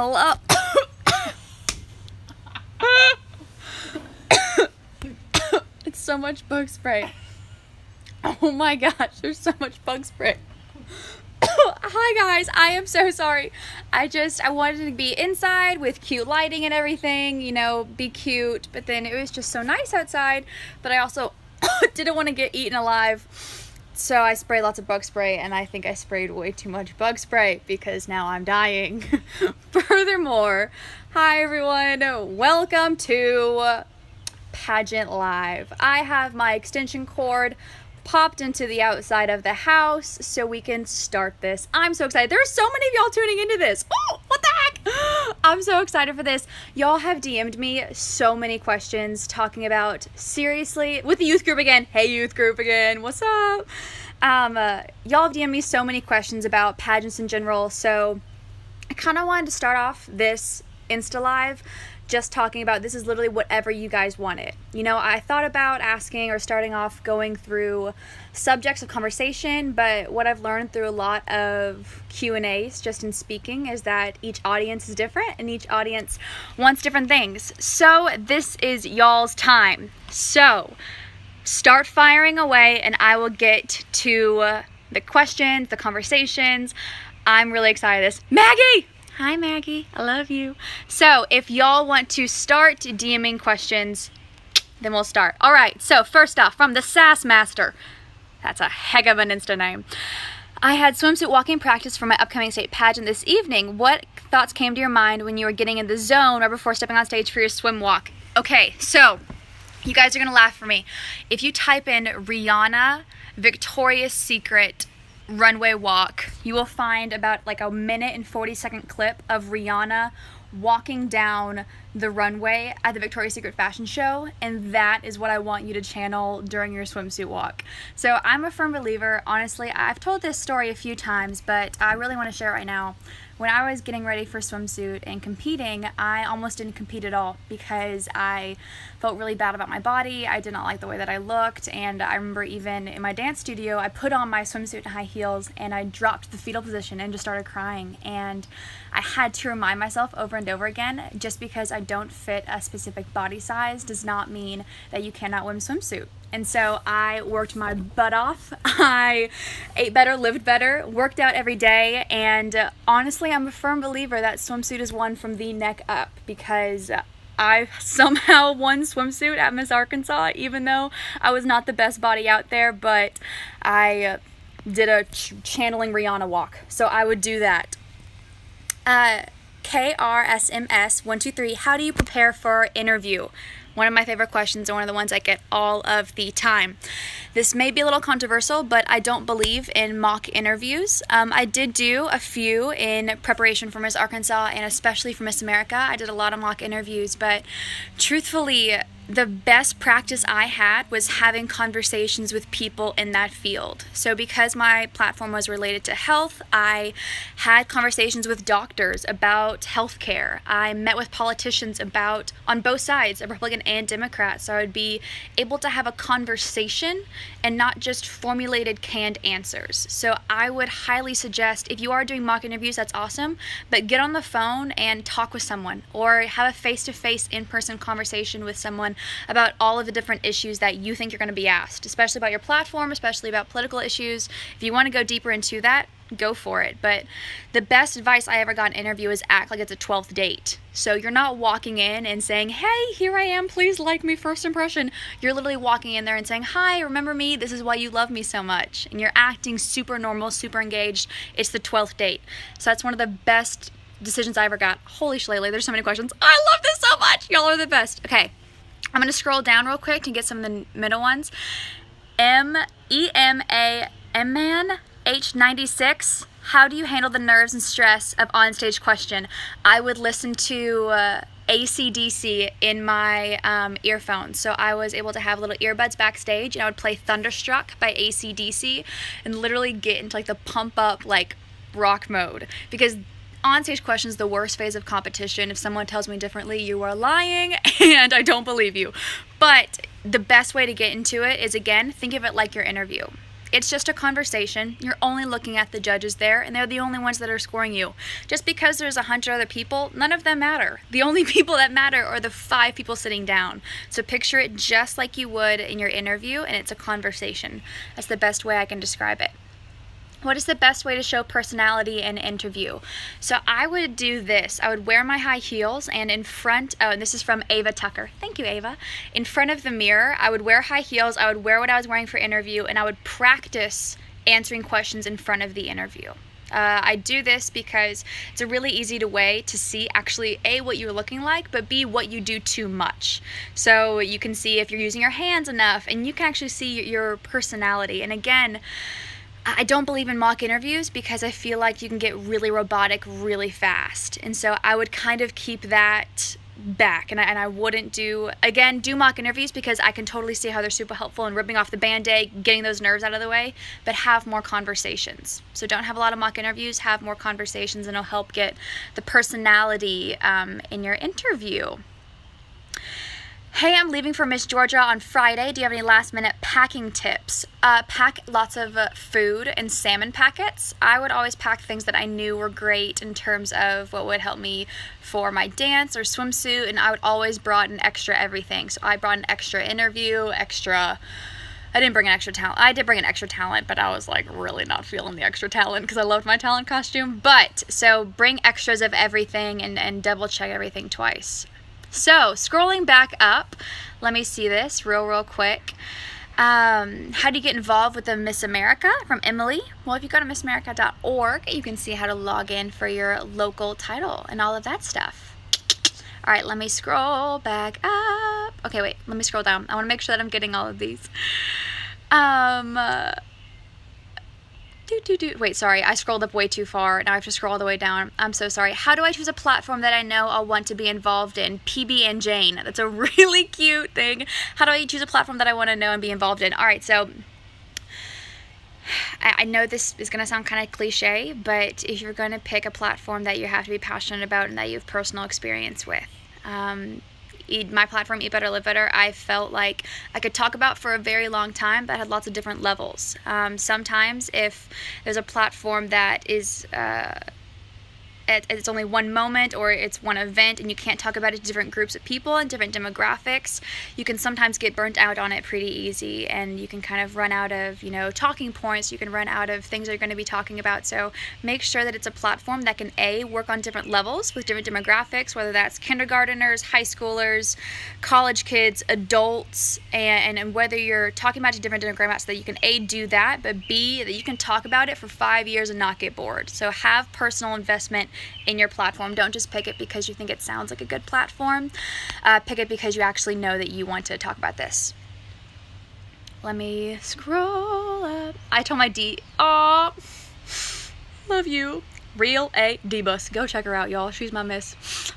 Hello. It's so much bug spray. Oh my gosh, there's so much bug spray. Hi guys, I am so sorry. I wanted to be inside with cute lighting and everything, you know, be cute, but then it was just so nice outside, but I also didn't want to get eaten alive. So I sprayed lots of bug spray, and I think I sprayed way too much bug spray because now I'm dying. Furthermore, hi everyone, welcome to Pageant Live. I have my extension cord popped into the outside of the house so we can start this. I'm so excited. There are so many of y'all tuning into this. Oh, what the heck? I'm so excited for this. Y'all have DM'd me so many questions talking about, seriously, with the youth group again. Hey, youth group again. What's up? Y'all have DM'd me so many questions about pageants in general, so I kind of wanted to start off this InstaLive just talking about, this is literally whatever you guys wanted. You know, I thought about asking or starting off going through subjects of conversation, but what I've learned through a lot of Q&As just in speaking is that each audience is different and each audience wants different things. So this is y'all's time. So start firing away and I will get to the questions, the conversations. I'm really excited this. Maggie! Hi Maggie, I love you. So if y'all want to start DMing questions, then we'll start. All right, so first off, from the Sass Master. That's a heck of an Insta name. I had swimsuit walking practice for my upcoming state pageant this evening. What thoughts came to your mind when you were getting in the zone right before stepping on stage for your swim walk? Okay, so you guys are gonna laugh for me. If you type in Rihanna Victoria's Secret runway walk, you will find about like a minute and 40-second clip of Rihanna walking down the runway at the Victoria's Secret fashion show, and that is what I want you to channel during your swimsuit walk. So I'm a firm believer, honestly, I've told this story a few times, but I really want to share it right now. When I was getting ready for swimsuit and competing, I almost didn't compete at all because I felt really bad about my body. I did not like the way that I looked, and I remember even in my dance studio, I put on my swimsuit and high heels and I dropped the fetal position and just started crying. And I had to remind myself over and over again, just because I don't fit a specific body size does not mean that you cannot win swimsuit. And so I worked my butt off. I ate better, lived better, worked out every day, and honestly, I'm a firm believer that swimsuit is won from the neck up because I somehow won swimsuit at Miss Arkansas, even though I was not the best body out there, but I did a channeling Rihanna walk, so I would do that. KRSMS123, how do you prepare for an interview? One of my favorite questions and one of the ones I get all of the time. This may be a little controversial, but I don't believe in mock interviews. I did do a few in preparation for Miss Arkansas and especially for Miss America. I did a lot of mock interviews, but truthfully, the best practice I had was having conversations with people in that field. So because my platform was related to health, I had conversations with doctors about healthcare. I met with politicians about, on both sides, Republican and Democrat, so I would be able to have a conversation and not just formulated canned answers. So I would highly suggest, if you are doing mock interviews, that's awesome, but get on the phone and talk with someone or have a face-to-face in-person conversation with someone about all of the different issues that you think you're going to be asked, especially about your platform, especially about political issues. If you want to go deeper into that, go for it. But the best advice I ever got in an interview is act like it's a 12th date. So you're not walking in and saying, hey, here I am, please like me, first impression. You're literally walking in there and saying, hi, remember me? This is why you love me so much. And you're acting super normal, super engaged. It's the 12th date. So that's one of the best decisions I ever got. Holy shillelagh, there's so many questions. I love this so much. Y'all are the best. Okay. I'm going to scroll down real quick to get some of the middle ones. M-E-M-A-M-Man H96. How do you handle the nerves and stress of onstage question? I would listen to AC/DC in my earphones. So I was able to have little earbuds backstage and I would play Thunderstruck by AC/DC and literally get into like the pump up like rock mode, because onstage question is the worst phase of competition. If someone tells me differently, you are lying and I don't believe you. But the best way to get into it is, again, think of it like your interview. It's just a conversation. You're only looking at the judges there, and they're the only ones that are scoring you. Just because there's 100 other people, none of them matter. The only people that matter are the 5 people sitting down. So picture it just like you would in your interview, and it's a conversation. That's the best way I can describe it. What is the best way to show personality in an interview? So I would do this. I would wear my high heels, and in front, oh, and this is from Ava Tucker. Thank you, Ava. In front of the mirror, I would wear high heels, I would wear what I was wearing for interview, and I would practice answering questions in front of the interview. I do this because it's a really easy way to see actually A, what you're looking like, but B, what you do too much. So you can see if you're using your hands enough, and you can actually see your personality. And again, I don't believe in mock interviews because I feel like you can get really robotic really fast. And so I would kind of keep that back, and I wouldn't do mock interviews because I can totally see how they're super helpful in ripping off the band-aid, getting those nerves out of the way, but have more conversations. So don't have a lot of mock interviews, have more conversations, and it'll help get the personality in your interview. Hey, I'm leaving for Miss Georgia on Friday. Do you have any last minute packing tips? Pack lots of food and salmon packets. I would always pack things that I knew were great in terms of what would help me for my dance or swimsuit, and I would always brought an extra everything. So I brought an extra interview, I didn't bring an extra talent. I did bring an extra talent, but I was like really not feeling the extra talent because I loved my talent costume. But so bring extras of everything and double check everything twice. So, scrolling back up, let me see this real quick. How do you get involved with the Miss America from Emily? Well, if you go to missamerica.org, you can see how to log in for your local title and all of that stuff. All right, let me scroll back up. Okay, wait, let me scroll down. I want to make sure that I'm getting all of these. Wait, sorry, I scrolled up way too far. Now I have to scroll all the way down. I'm so sorry. How do I choose a platform that I know I'll want to be involved in? PB and Jane. That's a really cute thing. How do I choose a platform that I want to know and be involved in? All right, so I know this is going to sound kind of cliche, but if you're going to pick a platform that you have to be passionate about and that you have personal experience with, my platform, Eat Better, Live Better, I felt like I could talk about for a very long time, but had lots of different levels. Sometimes if there's a platform that is it's only one moment or it's one event and you can't talk about it to different groups of people and different demographics, you can sometimes get burnt out on it pretty easy, and you can kind of run out of, talking points, you can run out of things that you're going to be talking about. So make sure that it's a platform that can work on different levels with different demographics, whether that's kindergarteners, high schoolers, college kids, adults, and whether you're talking about different demographics, so that you can do that, but B, that you can talk about it for 5 years and not get bored. So have personal investment in your platform. Don't just pick it because you think it sounds like a good platform. Pick it because you actually know that you want to talk about this. Let me scroll up. I told my D, aw, love you. Real A D-Bus. Go check her out, y'all. She's my miss.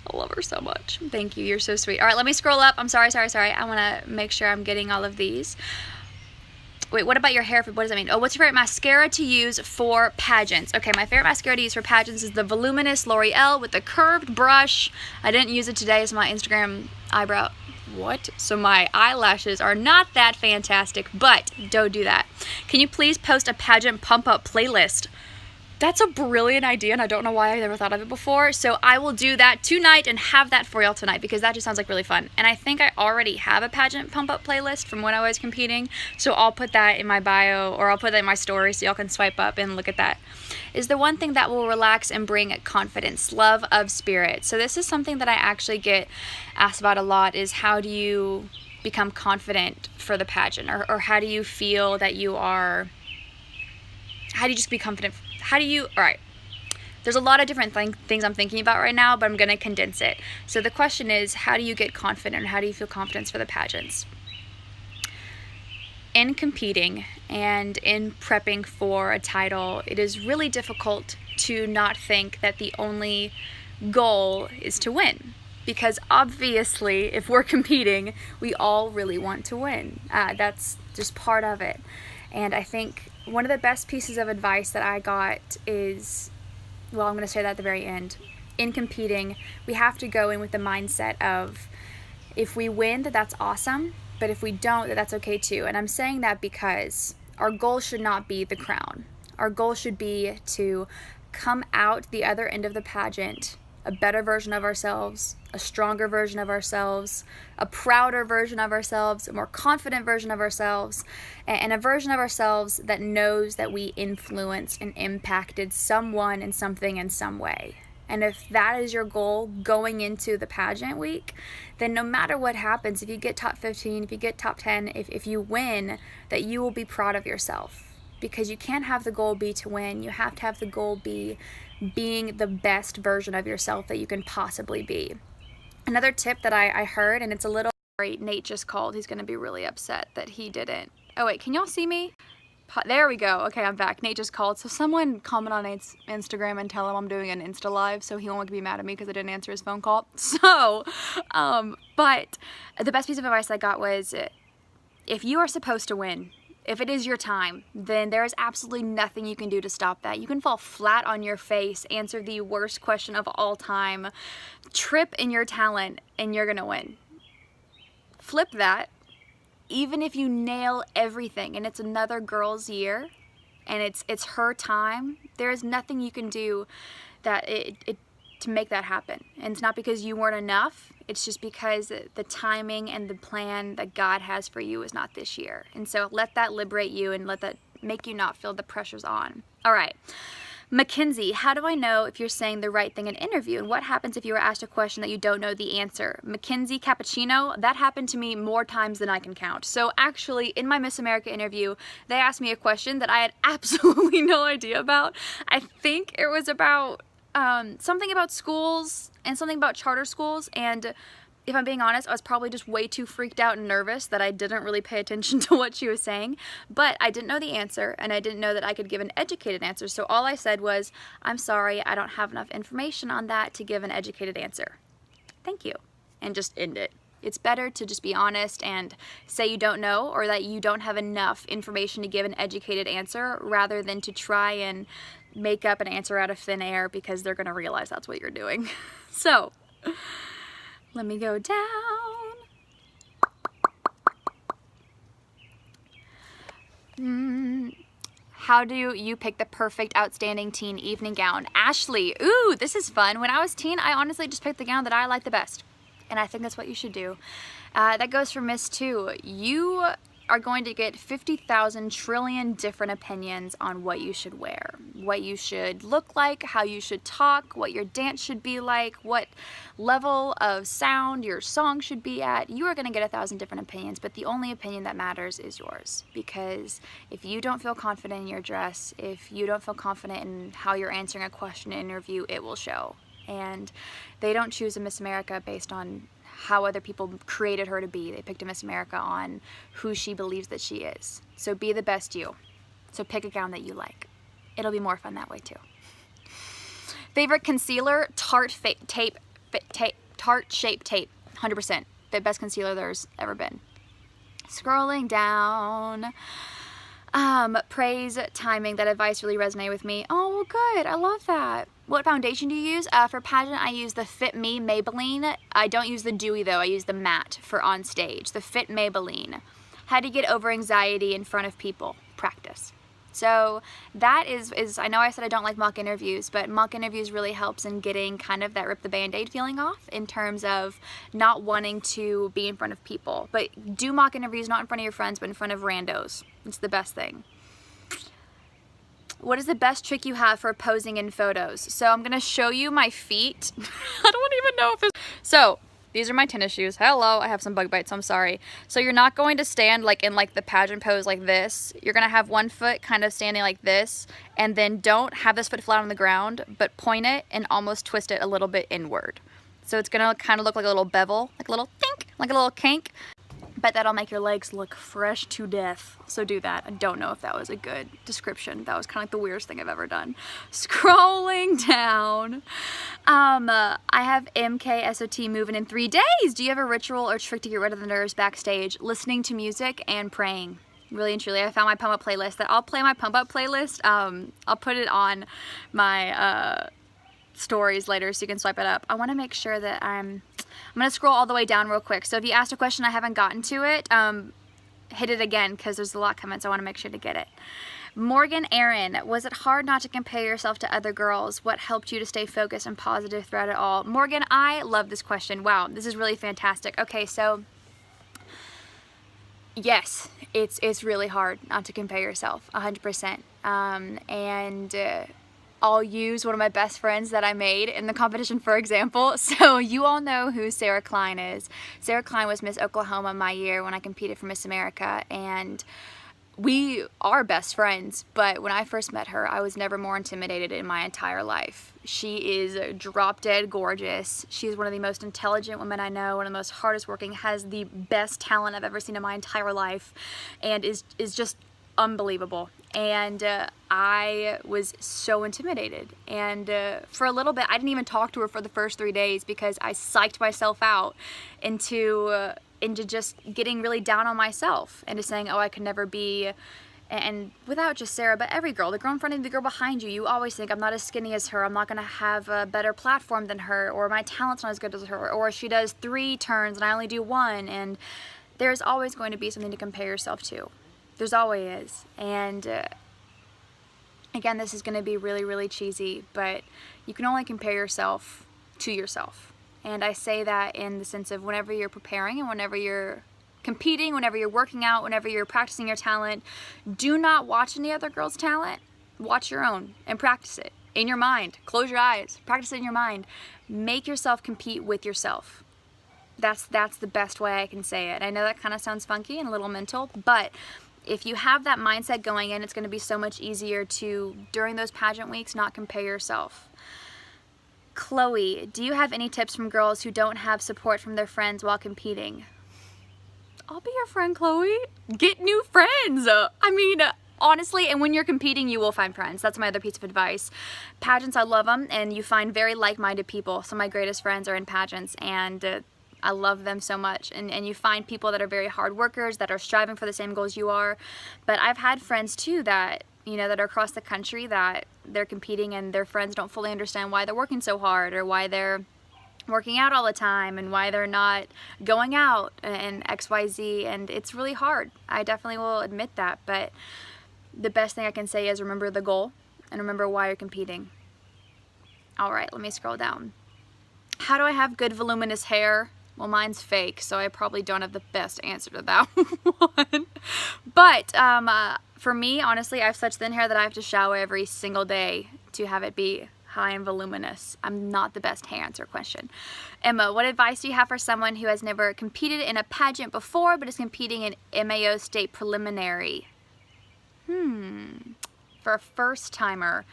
I love her so much. Thank you. You're so sweet. All right, let me scroll up. I'm sorry. I want to make sure I'm getting all of these. Wait, what about your hair? What does that mean? Oh, what's your favorite mascara to use for pageants? Okay, my favorite mascara to use for pageants is the Voluminous L'Oreal with the curved brush. I didn't use it today as my Instagram eyebrow. What? So my eyelashes are not that fantastic, but don't do that. Can you please post a pageant pump-up playlist? That's a brilliant idea, and I don't know why I never thought of it before. So I will do that tonight and have that for y'all tonight, because that just sounds like really fun. And I think I already have a pageant pump-up playlist from when I was competing, so I'll put that in my bio, or I'll put that in my story so y'all can swipe up and look at that. Is the one thing that will relax and bring confidence, love of spirit. So this is something that I actually get asked about a lot, is how do you become confident for the pageant, or how do you feel that you are, how do you just be confident? All right, there's a lot of different things I'm thinking about right now, but I'm going to condense it. So the question is, how do you get confident? How do you feel confidence for the pageants? In competing and in prepping for a title, it is really difficult to not think that the only goal is to win. Because obviously, if we're competing, we all really want to win. That's just part of it. And I think one of the best pieces of advice that I got is, well, I'm going to say that at the very end. In competing, we have to go in with the mindset of, if we win, that's awesome, but if we don't, that's okay too. And I'm saying that because our goal should not be the crown. Our goal should be to come out the other end of the pageant a better version of ourselves, a stronger version of ourselves, a prouder version of ourselves, a more confident version of ourselves, and a version of ourselves that knows that we influenced and impacted someone and something in some way. And if that is your goal going into the pageant week, then no matter what happens, if you get top 15, if you get top 10, if you win, that you will be proud of yourself. Because you can't have the goal be to win. You have to have the goal be being the best version of yourself that you can possibly be. Another tip that I heard, and it's a little... Nate just called. He's going to be really upset that he didn't. Oh, wait, can y'all see me? There we go. Okay, I'm back. Nate just called. So someone comment on Nate's Instagram and tell him I'm doing an InstaLive so he won't be mad at me because I didn't answer his phone call. So, but the best piece of advice I got was, if you are supposed to win, if it is your time, then there is absolutely nothing you can do to stop that. You can fall flat on your face, answer the worst question of all time, trip in your talent, and you're gonna win. Flip that. Even if you nail everything and it's another girl's year and it's her time, there is nothing you can do that to make that happen. And it's not because you weren't enough, it's just because the timing and the plan that God has for you is not this year. And so let that liberate you and let that make you not feel the pressures on. All right. Mackenzie, how do I know if you're saying the right thing in an interview? And what happens if you were asked a question that you don't know the answer? Mackenzie Cappuccino, that happened to me more times than I can count. So actually, in my Miss America interview, they asked me a question that I had absolutely no idea about. I think it was about something about schools and something about charter schools, and if I'm being honest, I was probably just way too freaked out and nervous that I didn't really pay attention to what she was saying, but I didn't know the answer, and I didn't know that I could give an educated answer, so all I said was, I'm sorry, I don't have enough information on that to give an educated answer. Thank you. And just end it. It's better to just be honest and say you don't know or that you don't have enough information to give an educated answer rather than to try and make up an answer out of thin air because they're going to realize that's what you're doing. So, let me go down. How do you pick the perfect outstanding teen evening gown? Ashley, ooh, this is fun. When I was teen, I honestly just picked the gown that I liked the best. And I think that's what you should do. That goes for Miss 2. You are going to get 50,000 trillion different opinions on what you should wear, what you should look like, how you should talk, what your dance should be like, what level of sound your song should be at. You are going to get 1,000 different opinions, but the only opinion that matters is yours. Because if you don't feel confident in your dress, if you don't feel confident in how you're answering a question in an interview, it will show. And they don't choose a Miss America based on how other people created her to be. They picked a Miss America on who she believes that she is. So be the best you. So pick a gown that you like. It'll be more fun that way too. Favorite concealer? Tarte Shape Tape. 100%. The best concealer there's ever been. Scrolling down. Praise timing. That advice really resonated with me. Oh, well, good. I love that. What foundation do you use? For Pageant, I use the Fit Me Maybelline. I don't use the Dewy, though. I use the matte for Onstage. The Fit Maybelline. How do you get over anxiety in front of people? Practice. So that is I know I said I don't like mock interviews, but mock interviews really helps in getting kind of that rip the band-aid feeling off in terms of not wanting to be in front of people. But do mock interviews not in front of your friends, but in front of randos. It's the best thing. What is the best trick you have for posing in photos? So I'm gonna show you my feet. I don't even know if it's... So these are my tennis shoes. Hello, I have some bug bites, I'm sorry. So you're not going to stand like in like the pageant pose like this. You're gonna have one foot kind of standing like this, and then don't have this foot flat on the ground, but point it and almost twist it a little bit inward. So it's gonna kind of look like a little bevel, like a little think, like a little kink. But that'll make your legs look fresh to death. So do that. I don't know if that was a good description. That was kind of like the weirdest thing I've ever done. Scrolling down. I have MKSOT moving in 3 days. Do you have a ritual or trick to get rid of the nerves backstage? Listening to music and praying. Really and truly, I found my pump up playlist. That I'll play my pump up playlist. I'll put it on my stories later so you can swipe it up. I want to make sure that I'm going to scroll all the way down real quick. So if you asked a question I haven't gotten to it, hit it again because there's a lot coming, so I want to make sure to get it. Morgan Aaron, was it hard not to compare yourself to other girls? What helped you to stay focused and positive throughout it all? Morgan, I love this question. Wow, this is really fantastic. Okay, so yes, it's really hard not to compare yourself, 100%. I'll use one of my best friends that I made in the competition, for example. So you all know who Sarah Klein is. Sarah Klein was Miss Oklahoma my year when I competed for Miss America, and we are best friends, but when I first met her, I was never more intimidated in my entire life. She is drop dead gorgeous. She's one of the most intelligent women I know, one of the most hardest working, has the best talent I've ever seen in my entire life, and is just unbelievable. And I was so intimidated, and for a little bit I didn't even talk to her for the first 3 days because I psyched myself out into just getting really down on myself, into saying, oh, I could never be. And without just Sarah, but every girl, the girl in front of you, the girl behind you, you always think, I'm not as skinny as her, I'm not gonna have a better platform than her, or my talent's not as good as her, or she does 3 turns and I only do 1. And there's always going to be something to compare yourself to. There's always is. And again, this is gonna be really, really cheesy, but you can only compare yourself to yourself. And I say that in the sense of whenever you're preparing and whenever you're competing, whenever you're working out, whenever you're practicing your talent, do not watch any other girl's talent. Watch your own and practice it in your mind. Close your eyes, practice it in your mind. Make yourself compete with yourself. That's the best way I can say it. I know that kind of sounds funky and a little mental, but if you have that mindset going in, it's going to be so much easier to, during those pageant weeks, not compare yourself. Chloe, do you have any tips from girls who don't have support from their friends while competing? I'll be your friend, Chloe. Get new friends. Honestly, and when you're competing, you will find friends. That's my other piece of advice. Pageants, I love them, and you find very like-minded people. Some of my greatest friends are in pageants, and I love them so much. And you find people that are very hard workers, that are striving for the same goals you are. But I've had friends, too, that that are across the country, that they're competing and their friends don't fully understand why they're working so hard, or why they're working out all the time, and why they're not going out, and XYZ, and it's really hard. I definitely will admit that, but the best thing I can say is remember the goal and remember why you're competing. Alright, let me scroll down. How do I have good voluminous hair? Well, mine's fake, so I probably don't have the best answer to that one. But for me, honestly, I have such thin hair that I have to shower every single day to have it be high and voluminous. I'm not the best hair answer question. Emma, what advice do you have for someone who has never competed in a pageant before but is competing in MAO state preliminary? For a first timer.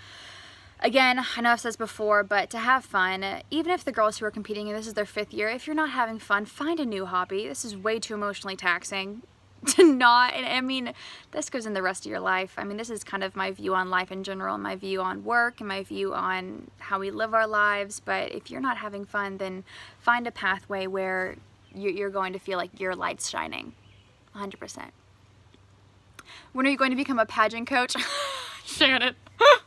Again, I know I've said this before, but to have fun, even if the girls who are competing and this is their 5th year, if you're not having fun, find a new hobby. This is way too emotionally taxing to not, and this goes in the rest of your life. This is kind of my view on life in general, my view on work, and my view on how we live our lives. But if you're not having fun, then find a pathway where you're going to feel like your light's shining, 100%. When are you going to become a pageant coach? Shannon,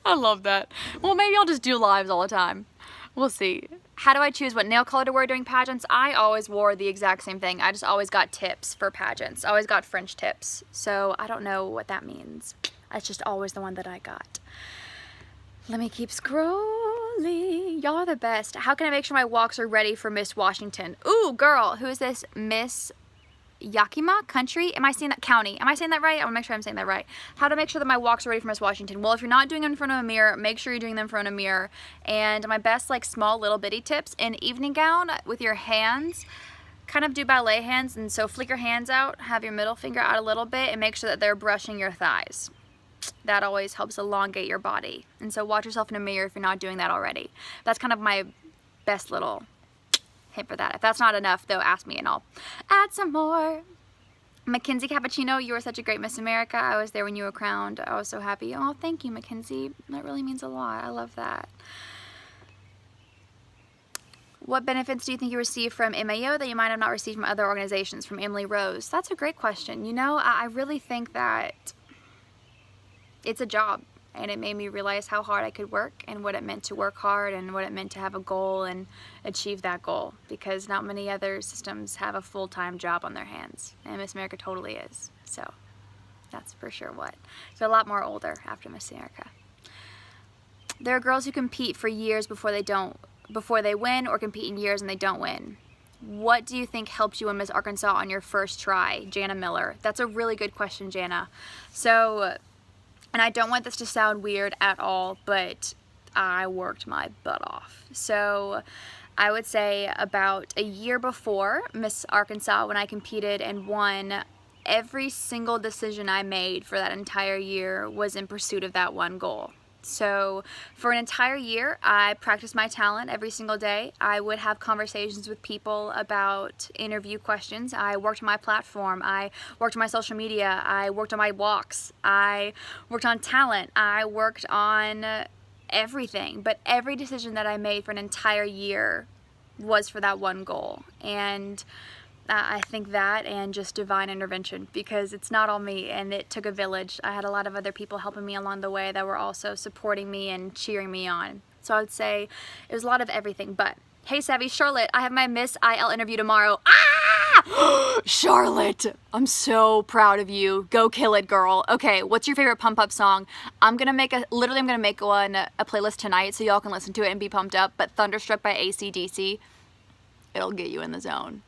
I love that. Well, maybe I'll just do lives all the time. We'll see. How do I choose what nail color to wear during pageants? I always wore the exact same thing. I just always got tips for pageants. I always got French tips. So I don't know what that means. That's just always the one that I got. Let me keep scrolling. Y'all are the best. How can I make sure my walks are ready for Miss Washington? Ooh, girl, who is this? Miss Yakima Country? Am I saying that? County? Am I saying that right? I want to make sure I'm saying that right. How to make sure that my walks are ready for Miss Washington? Well, if you're not doing them in front of a mirror, make sure you're doing them in front of a mirror. And my best, small little bitty tips: in evening gown, with your hands, kind of do ballet hands, and so flick your hands out, have your middle finger out a little bit, and make sure that they're brushing your thighs. That always helps elongate your body. And so watch yourself in a mirror if you're not doing that already. That's kind of my best little hint for that. If that's not enough, though, ask me and I'll add some more. Mackenzie Cappuccino, you were such a great Miss America. I was there when you were crowned. I was so happy. Oh, thank you, Mackenzie. That really means a lot. I love that. What benefits do you think you received from MAO that you might have not received from other organizations? From Emily Rose. That's a great question. I really think that it's a job. and it made me realize how hard I could work and what it meant to work hard and what it meant to have a goal and achieve that goal, because not many other systems have a full-time job on their hands, and Miss America totally is. So that's for sure what. So a lot more older after Miss America. There are girls who compete for years before they win, or compete in years and they don't win. What do you think helped you win Miss Arkansas on your first try? Jana Miller. That's a really good question, Jana. So, and I don't want this to sound weird at all, but I worked my butt off. So I would say about a year before Miss Arkansas, when I competed and won, every single decision I made for that entire year was in pursuit of that one goal. So for an entire year, I practiced my talent every single day. I would have conversations with people about interview questions. I worked on my platform. I worked on my social media. I worked on my walks. I worked on talent. I worked on everything. But every decision that I made for an entire year was for that one goal. And I think that, and just divine intervention, because it's not all me, and it took a village. I had a lot of other people helping me along the way that were also supporting me and cheering me on. So I would say it was a lot of everything. But hey, Savvy Charlotte, I have my Miss IL interview tomorrow. Ah! Charlotte, I'm so proud of you. Go kill it, girl. Okay, what's your favorite pump up song? I'm gonna make a playlist tonight so y'all can listen to it and be pumped up. But Thunderstruck by AC/DC, it'll get you in the zone.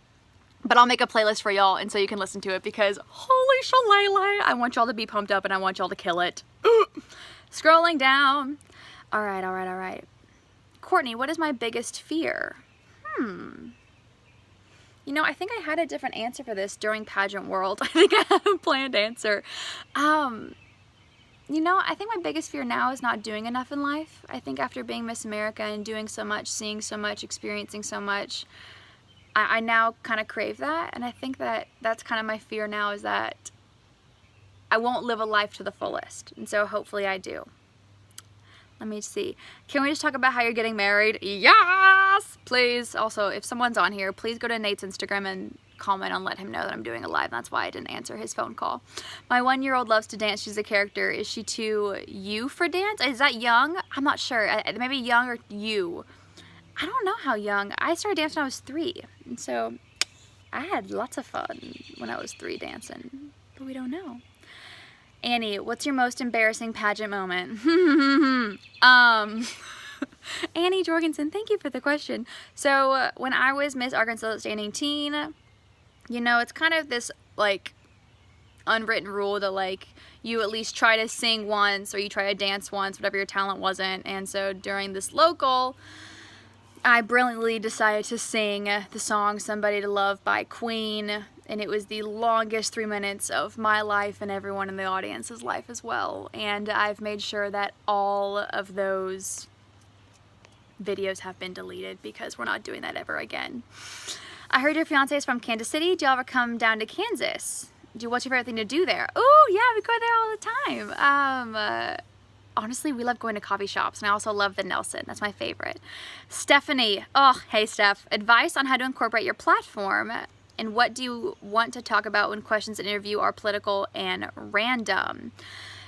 But I'll make a playlist for y'all, and so you can listen to it, because holy shillelagh, I want y'all to be pumped up and I want y'all to kill it. Scrolling down. All right. Courtney, what is my biggest fear? You know, I think I had a different answer for this during Pageant World. I think I have a planned answer. You know, I think my biggest fear now is not doing enough in life. I think after being Miss America and doing so much, seeing so much, experiencing so much, I now kind of crave that, and I think that that's kind of my fear now, is that I won't live a life to the fullest, and so hopefully I do. Let me see. Can we just talk about how you're getting married? Yes! Please. Also, if someone's on here, please go to Nate's Instagram and comment and let him know that I'm doing a live. That's why I didn't answer his phone call. My 1-year-old loves to dance. She's a character. Is she too you for dance? Is that young? I'm not sure. Maybe young or you. I don't know how young. I started dancing when I was 3, and so I had lots of fun when I was 3 dancing, but we don't know. Annie, what's your most embarrassing pageant moment? Annie Jorgensen, thank you for the question. So when I was Miss Arkansas Standing Teen, you know, it's kind of this like unwritten rule that like you at least try to sing once or you try to dance once, whatever your talent wasn't. And so during this local, I brilliantly decided to sing the song Somebody to Love by Queen, and it was the longest 3 minutes of my life and everyone in the audience's life as well. And I've made sure that all of those videos have been deleted because we're not doing that ever again. I heard your fiance is from Kansas City. Do y'all ever come down to Kansas? What's your favorite thing to do there? Oh yeah, we go there all the time. Honestly, we love going to coffee shops, and I also love the Nelson. That's my favorite. Stephanie. Oh, hey, Steph. Advice on how to incorporate your platform, and what do you want to talk about when questions in an interview are political and random?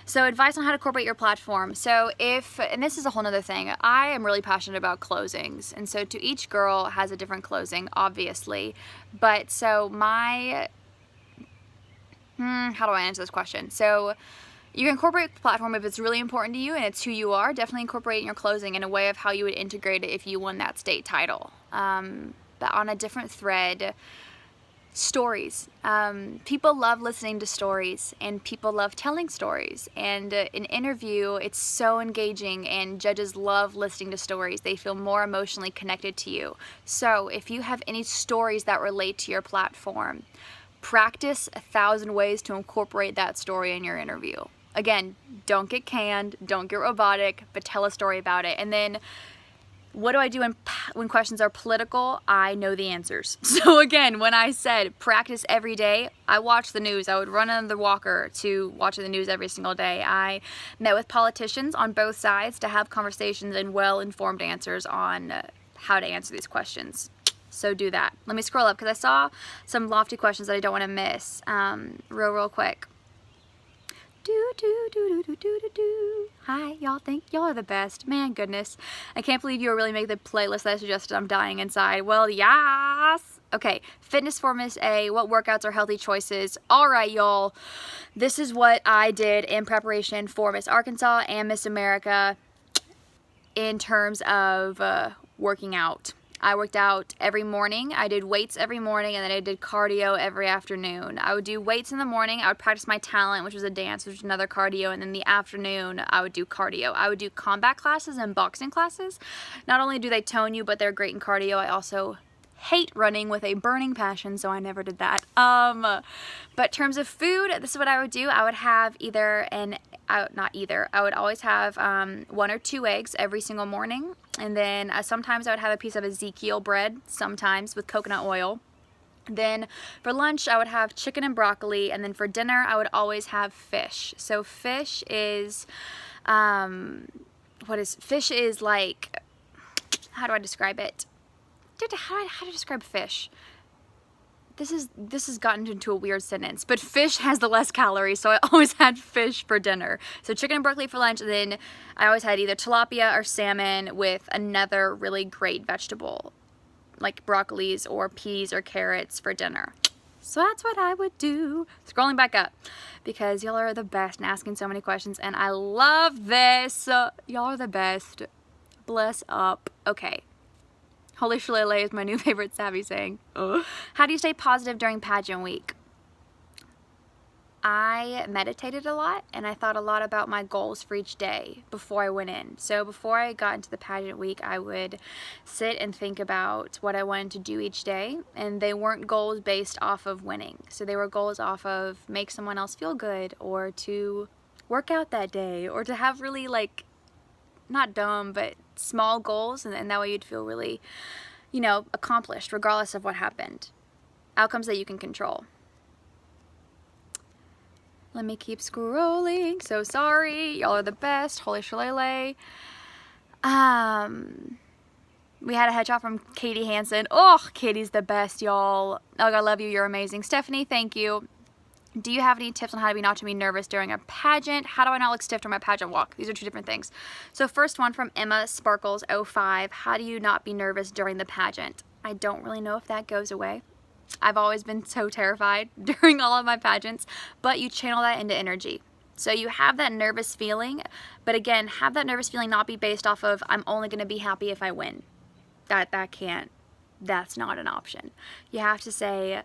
So advice on how to incorporate your platform. So and this is a whole nother thing, I am really passionate about closings. And so to each girl has a different closing, obviously. But so how do I answer this question? So you can incorporate the platform if it's really important to you and it's who you are. Definitely incorporate in your closing in a way of how you would integrate it if you won that state title. But on a different thread, stories. People love listening to stories, and people love telling stories. And an interview, it's so engaging, and judges love listening to stories. They feel more emotionally connected to you. So if you have any stories that relate to your platform, practice 1,000 ways to incorporate that story in your interview. Again, don't get canned, don't get robotic, but tell a story about it. And then, what do I do when questions are political? I know the answers. So again, when I said practice every day, I watched the news. I would run on the walker to watch the news every single day. I met with politicians on both sides to have conversations and well-informed answers on how to answer these questions. So do that. Let me scroll up because I saw some lofty questions that I don't want to miss real quick. Hi, y'all think y'all are the best. Man, goodness. I can't believe you really make the playlist that I suggested. I'm dying inside. Well, yes. Okay, fitness for Miss A. What workouts are healthy choices? All right, y'all. This is what I did in preparation for Miss Arkansas and Miss America in terms of working out. I worked out every morning. I did weights every morning, and then I did cardio every afternoon. I would do weights in the morning. I would practice my talent, which was a dance, which was another cardio, and then the afternoon I would do cardio. I would do combat classes and boxing classes. Not only do they tone you, but they're great in cardio. I also hate running with a burning passion, so I never did that. But in terms of food, this is what I would do. I would have I would always have 1 or 2 eggs every single morning, and then sometimes I would have a piece of Ezekiel bread, sometimes with coconut oil. Then for lunch I would have chicken and broccoli, and then for dinner I would always have fish. So fish is fish is like, how do I describe it? Dude, how do I describe fish? This has gotten into a weird sentence, but fish has the less calories, so I always had fish for dinner. So chicken and broccoli for lunch, and then I always had either tilapia or salmon with another really great vegetable, like broccolis or peas or carrots for dinner. So that's what I would do. Scrolling back up, because y'all are the best and asking so many questions, and I love this. Y'all are the best. Bless up. Okay. Holy Heeelllloooooo is my new favorite savvy saying. How do you stay positive during pageant week? I meditated a lot, and I thought a lot about my goals for each day before I went in. So before I got into the pageant week, I would sit and think about what I wanted to do each day, and they weren't goals based off of winning. So they were goals off of make someone else feel good, or to work out that day, or to have really, like, not dumb, but small goals, and that way you'd feel really, you know, accomplished regardless of what happened. Outcomes that you can control. Let me keep scrolling. So sorry. Y'all are the best. Holy Heeelllloooooo. We had a headshot from Katie Hansen. Oh, Katie's the best, y'all. Oh, I love you. You're amazing. Stephanie, thank you. Do you have any tips on how to be nervous during a pageant? How do I not look stiff during my pageant walk? These are 2 different things. So first one from Emma Sparkles 05. How do you not be nervous during the pageant? I don't really know if that goes away. I've always been so terrified during all of my pageants, but you channel that into energy. So you have that nervous feeling, but again, have that nervous feeling not be based off of I'm only going to be happy if I win. That's not an option. You have to say,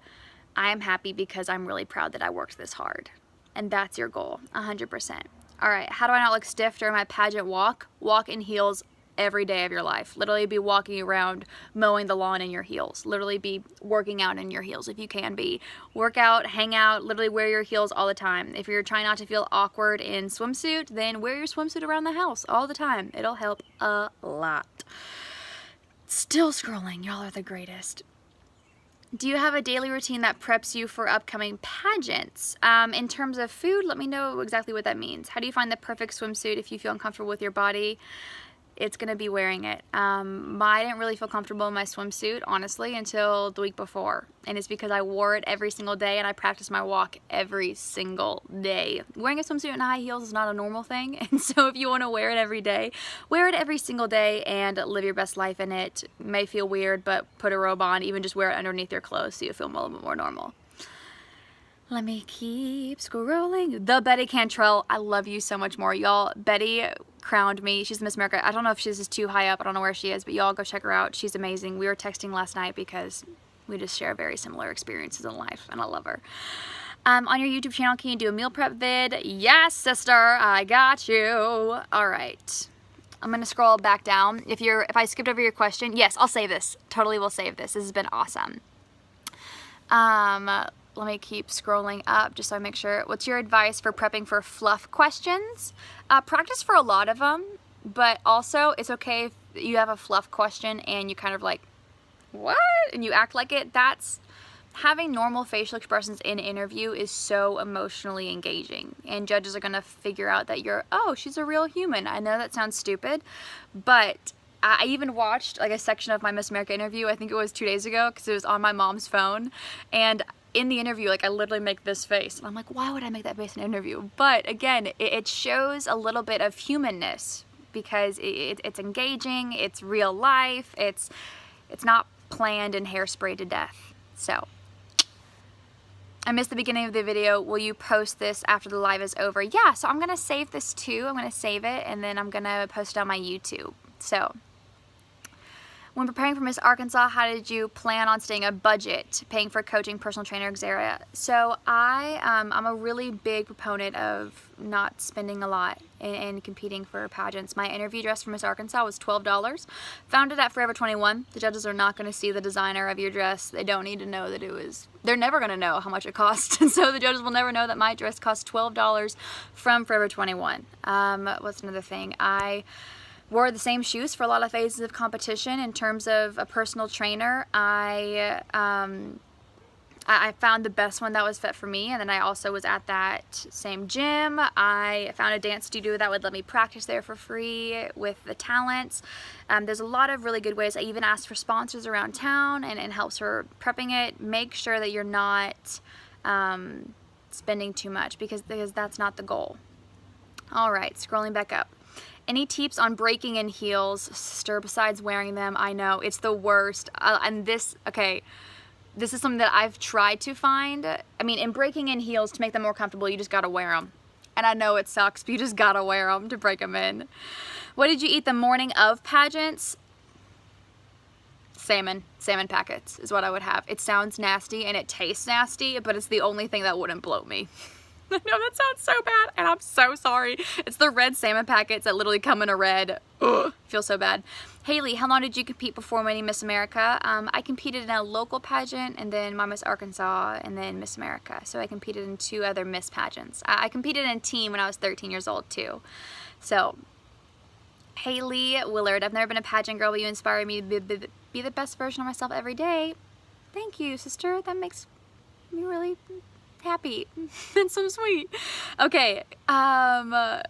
I am happy because I'm really proud that I worked this hard. And that's your goal, 100%. All right, how do I not look stiff during my pageant walk? Walk in heels every day of your life. Literally be walking around mowing the lawn in your heels. Literally be working out in your heels if you can be. Work out, hang out, literally wear your heels all the time. If you're trying not to feel awkward in swimsuit, then wear your swimsuit around the house all the time. It'll help a lot. Still scrolling, y'all are the greatest. Do you have a daily routine that preps you for upcoming pageants? In terms of food, let me know exactly what that means. How do you find the perfect swimsuit if you feel uncomfortable with your body? It's going to be wearing it. I didn't really feel comfortable in my swimsuit, honestly, until the week before. And it's because I wore it every single day and I practiced my walk every single day. Wearing a swimsuit and high heels is not a normal thing. And so if you want to wear it every day, wear it every single day and live your best life in it. It may feel weird, but put a robe on. Even just wear it underneath your clothes so you feel a little bit more normal. Let me keep scrolling. The Betty Cantrell, I love you so much more. Y'all, Betty crowned me. She's Miss America. I don't know if she's just too high up. I don't know where she is, but y'all go check her out. She's amazing. We were texting last night because we just share very similar experiences in life, and I love her. On your YouTube channel, can you do a meal prep vid? Yes, sister, I got you. All right. I'm gonna scroll back down. If I skipped over your question, yes, I'll save this. Totally will save this. This has been awesome. Let me keep scrolling up just so I make sure. What's your advice for prepping for fluff questions? Practice for a lot of them, but also it's okay if you have a fluff question and you kind of like, what? And you act like it. Having normal facial expressions in an interview is so emotionally engaging, and judges are gonna figure out that she's a real human. I know that sounds stupid, but I even watched like a section of my Miss America interview, I think it was 2 days ago, because it was on my mom's phone, and in the interview, like I literally make this face. And I'm like, why would I make that face in an interview? But again, it shows a little bit of humanness because it's engaging, it's real life, it's not planned and hairsprayed to death. So, I missed the beginning of the video. Will you post this after the live is over? Yeah, so I'm going to save this too. I'm going to save it and then I'm going to post it on my YouTube. So, when preparing for Miss Arkansas, how did you plan on staying a budget, paying for coaching, personal trainer, etc.? So I'm a really big proponent of not spending a lot in competing for pageants. My interview dress for Miss Arkansas was $12. Found it at Forever 21. The judges are not going to see the designer of your dress. They don't need to know that it was, they're never going to know how much it cost. And so the judges will never know that my dress cost $12 from Forever 21. What's another thing? I wore the same shoes for a lot of phases of competition. In terms of a personal trainer, I found the best one that was fit for me, and then I also was at that same gym. I found a dance studio that would let me practice there for free with the talents. There's a lot of really good ways. I even asked for sponsors around town and helps her prepping it. Make sure that you're not spending too much because that's not the goal. All right, scrolling back up. Any tips on breaking in heels, sister, besides wearing them? I know, it's the worst. And this, okay, this is something that I've tried to find. I mean, in breaking in heels, to make them more comfortable, you just gotta wear them. And I know it sucks, but you just gotta wear them to break them in. What did you eat the morning of pageants? Salmon packets is what I would have. It sounds nasty and it tastes nasty, but it's the only thing that wouldn't bloat me. I know that sounds so bad, and I'm so sorry. It's the red salmon packets that literally come in a red. Ugh, feel so bad. Haley, how long did you compete before winning Miss America? I competed in a local pageant, and then my Miss Arkansas, and then Miss America. So I competed in 2 other Miss pageants. I competed in a team when I was 13 years old, too. So, Haley Willard, I've never been a pageant girl, but you inspire me to be the best version of myself every day. Thank you, sister. That makes me really happy. That's so sweet. Okay, let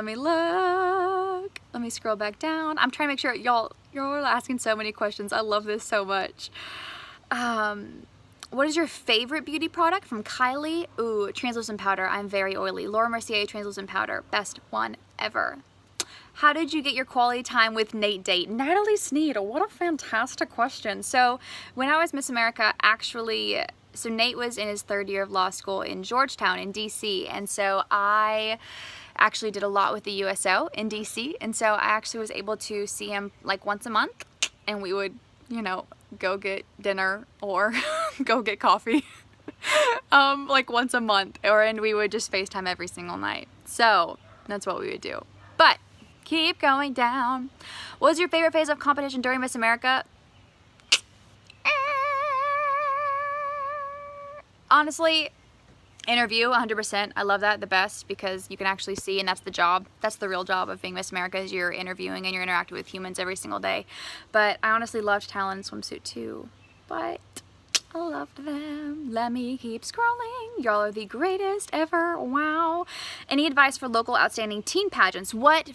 me look. Let me scroll back down. I'm trying to make sure y'all are asking so many questions. I love this so much. What is your favorite beauty product? From Kylie? Ooh, translucent powder. I'm very oily. Laura Mercier translucent powder. Best one ever. How did you get your quality time with Nate date? Natalie Sneed, what a fantastic question. So when I was Miss America, actually, so Nate was in his 3rd year of law school in Georgetown in DC, and so I actually did a lot with the USO in DC, and so I actually was able to see him like once a month, and we would, you know, go get dinner or go get coffee like once a month, and we would just FaceTime every single night. So that's what we would do. But keep going down. What was your favorite phase of competition during Miss America? Honestly, interview, 100%. I love that the best because you can actually see, and that's the job. That's the real job of being Miss America, is you're interviewing and you're interacting with humans every single day. But I honestly loved talent and swimsuit too. But I loved them. Let me keep scrolling. Y'all are the greatest ever. Wow. Any advice for local outstanding teen pageants? What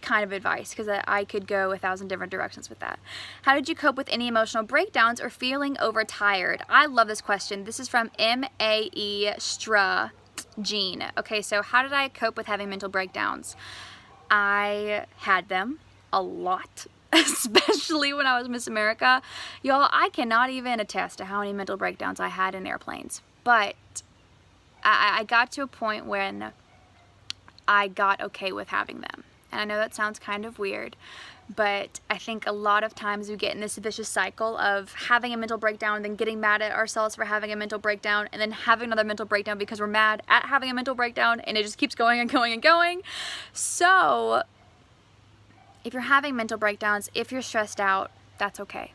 kind of advice? Because I could go 1,000 different directions with that. How did you cope with any emotional breakdowns or feeling overtired? I love this question. This is from M.A.E. Stra Jean. Okay, so how did I cope with having mental breakdowns? I had them a lot. Especially when I was Miss America. Y'all, I cannot even attest to how many mental breakdowns I had in airplanes. But I got to a point when I got okay with having them. And I know that sounds kind of weird, but I think a lot of times we get in this vicious cycle of having a mental breakdown and then getting mad at ourselves for having a mental breakdown and then having another mental breakdown because we're mad at having a mental breakdown, and it just keeps going and going and going. So if you're having mental breakdowns, if you're stressed out, that's okay.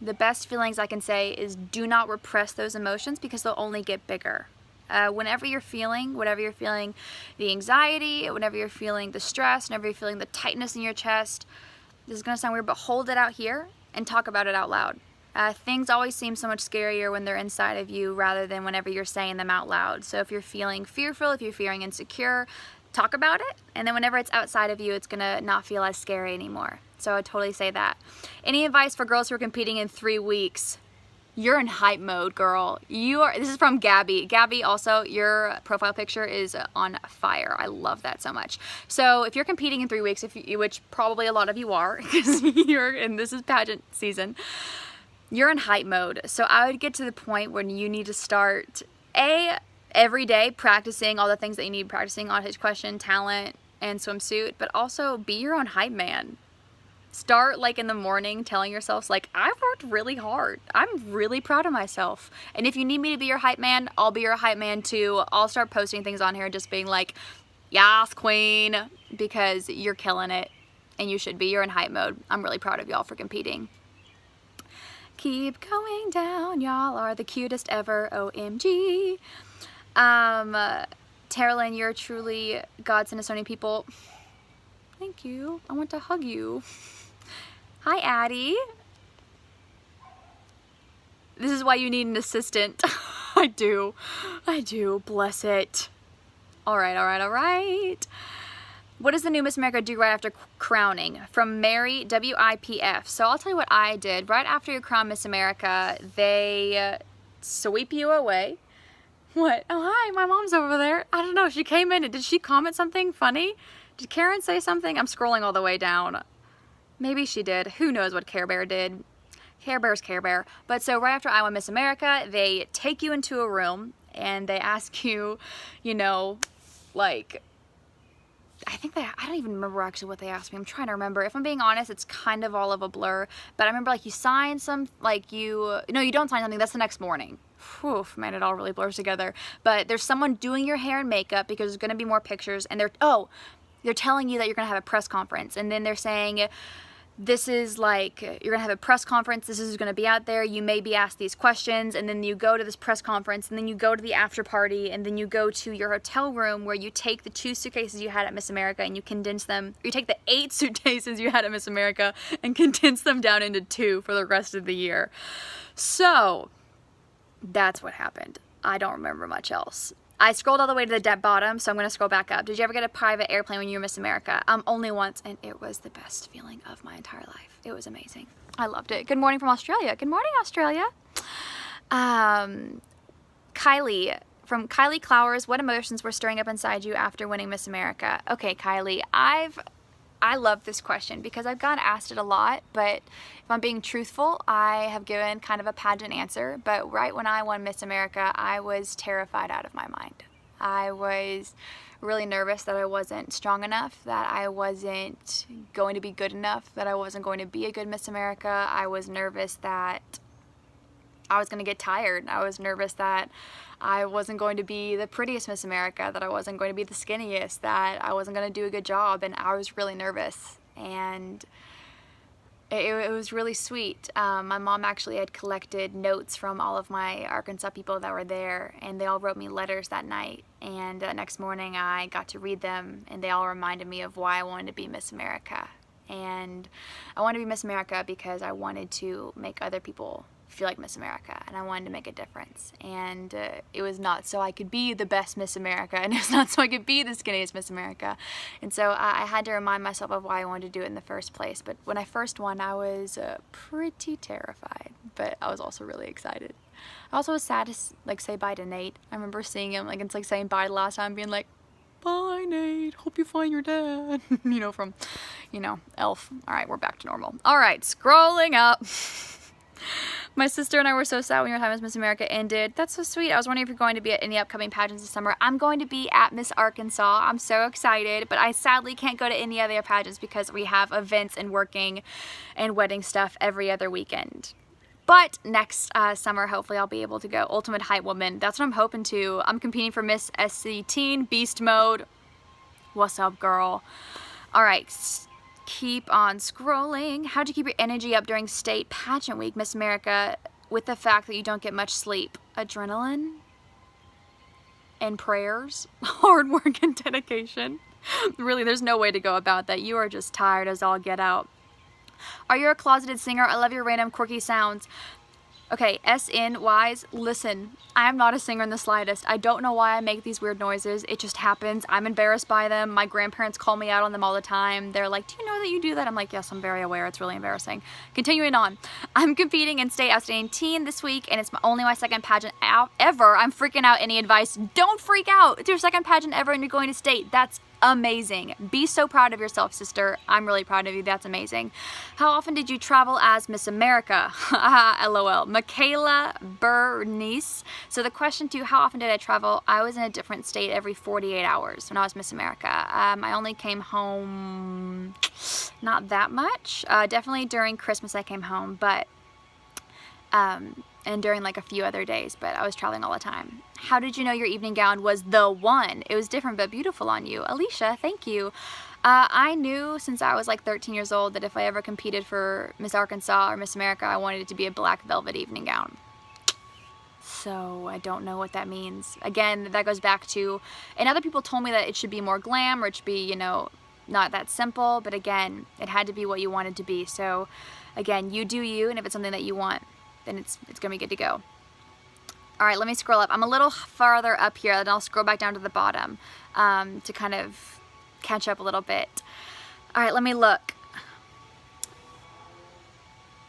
The best feelings I can say is do not repress those emotions because they'll only get bigger. Whenever you're feeling, the anxiety, whenever you're feeling the stress, whenever you're feeling the tightness in your chest, this is going to sound weird, but hold it out here and talk about it out loud. Things always seem so much scarier when they're inside of you rather than whenever you're saying them out loud. So if you're feeling fearful, if you're feeling insecure, talk about it, and then whenever it's outside of you, it's gonna not feel as scary anymore. So I would totally say that. Any advice for girls who are competing in 3 weeks? You're in hype mode, girl. This is from Gabby. Gabby, also, your profile picture is on fire. I love that so much. So if you're competing in 3 weeks, which probably a lot of you are, because and this is pageant season, you're in hype mode. So I would get to the point when you need to start, every day practicing all the things that you need practicing on Hitch Question, talent, and swimsuit, but also be your own hype man. Start like in the morning telling yourself like, I've worked really hard. I'm really proud of myself. And if you need me to be your hype man, I'll be your hype man too. I'll start posting things on here just being like, yas queen, because you're killing it and you should be. You're in hype mode. I'm really proud of y'all for competing. Keep going down, y'all are the cutest ever, OMG. Terralyn, you're truly godsend to so many people. Thank you. I want to hug you. Hi, Addie. This is why you need an assistant. I do. Bless it. All right. What does the new Miss America do right after crowning? From Mary, WIPF. So I'll tell you what I did. Right after you crown Miss America, they sweep you away. What? Oh, hi, my mom's over there. I don't know. She came in and did she comment something funny? Did Karen say something? I'm scrolling all the way down. Maybe she did. Who knows what Care Bear did. Care Bear's Care Bear. But so right after I won Miss America, they take you into a room and they ask you, like, I don't even remember actually what they asked me. I'm trying to remember. If I'm being honest, it's kind of all of a blur. But I remember like you sign some, you don't sign something. That's the next morning. Whew, man, it all really blurs together. But there's someone doing your hair and makeup because there's going to be more pictures. And they're telling you that you're going to have a press conference. And then they're saying, this is like, you're going to have a press conference. This is going to be out there. You may be asked these questions. And then you go to this press conference. And then you go to the after party. And then you go to your hotel room where you take the 2 suitcases you had at Miss America and you condense them. Or you take the 8 suitcases you had at Miss America and condense them down into 2 for the rest of the year. So that's what happened. I don't remember much else. I scrolled all the way to the bottom, so I'm going to scroll back up. Did you ever get a private airplane when you were Miss America? Only once, and it was the best feeling of my entire life. It was amazing. I loved it. Good morning from Australia. Good morning, Australia. Kylie, from Kylie Clowers, what emotions were stirring up inside you after winning Miss America? Okay, Kylie, I love this question because I've gotten asked it a lot, but if I'm being truthful, I have given kind of a pageant answer. But right when I won Miss America, I was terrified out of my mind. I was really nervous that I wasn't strong enough, that I wasn't going to be good enough, that I wasn't going to be a good Miss America. I was nervous that I was going to get tired. I was nervous that I wasn't going to be the prettiest Miss America, that I wasn't going to be the skinniest, that I wasn't going to do a good job, and I was really nervous. And it was really sweet. My mom actually had collected notes from all of my Arkansas people that were there, and they all wrote me letters that night. And next morning I got to read them, and they all reminded me of why I wanted to be Miss America. And I wanted to be Miss America because I wanted to make other people feel like Miss America, and I wanted to make a difference. And it was not so I could be the best Miss America, and it was not so I could be the skinniest Miss America. And so I had to remind myself of why I wanted to do it in the first place. But when I first won, I was pretty terrified, but I was also really excited. I also was sad to say bye to Nate. I remember seeing him, it's like saying bye the last time, being like, bye Nate, hope you find your dad. From Elf. All right, we're back to normal. All right, scrolling up. My sister and I were so sad when your time as Miss America ended. That's so sweet. I was wondering if you're going to be at any upcoming pageants this summer. I'm going to be at Miss Arkansas. I'm so excited, but I sadly can't go to any other pageants because we have events and working and wedding stuff every other weekend. But next summer, hopefully I'll be able to go. Ultimate Hype Woman. That's what I'm hoping to. I'm competing for Miss SC Teen Beast Mode. What's up, girl? All right. Keep on scrolling. How'd you keep your energy up during state pageant week, Miss America, with the fact that you don't get much sleep? Adrenaline and prayers, hard work and dedication. Really, there's no way to go about that. You are just tired as all get out. Are you a closeted singer? I love your random quirky sounds. Okay, SNYs, listen, I am not a singer in the slightest. I don't know why I make these weird noises. It just happens. I'm embarrassed by them. My grandparents call me out on them all the time. They're like, do you know that you do that? I'm like, yes, I'm very aware. It's really embarrassing. Continuing on. I'm competing in State Outstanding Teen this week, and it's only my second pageant out ever. I'm freaking out. Any advice? Don't freak out. It's your second pageant ever and you're going to state. That's amazing. Be so proud of yourself, sister. I'm really proud of you. That's amazing. How often did you travel as Miss America? LOL. Michaela Bernice. So the question to how often did I travel? I was in a different state every 48 hours when I was Miss America. I only came home not that much. Definitely during Christmas I came home, but and during like a few other days, but I was traveling all the time. How did you know your evening gown was the one? It was different but beautiful on you. Alicia, thank you. I knew since I was like 13 years old that if I ever competed for Miss Arkansas or Miss America, I wanted it to be a black velvet evening gown. So I don't know what that means. Again, that goes back to, and other people told me that it should be more glam or it should be, you know, not that simple, but again, it had to be what you wanted to be. So again, you do you, and if it's something that you want, then it's gonna be good to go. All right, let me scroll up. I'm a little farther up here, and I'll scroll back down to the bottom to kind of catch up a little bit. All right, let me look.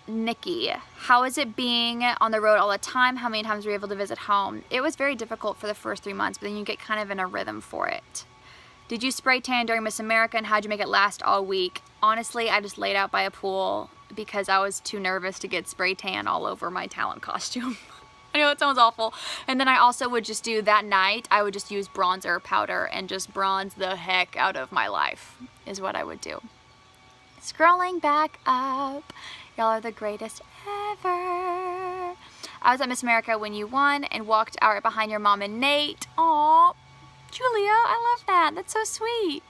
Nikki, how is it being on the road all the time? How many times were you able to visit home? It was very difficult for the first 3 months, but then you get kind of in a rhythm for it. Did you spray tan during Miss America, and how'd you make it last all week? Honestly, I just laid out by a pool because I was too nervous to get spray tan all over my talent costume. I know it sounds awful. And then I also would just do that night, I would just use bronzer powder and just bronze the heck out of my life is what I would do. Scrolling back up, y'all are the greatest ever. I was at Miss America when you won and walked out right behind your mom and Nate. Aw, Julia, I love that. That's so sweet.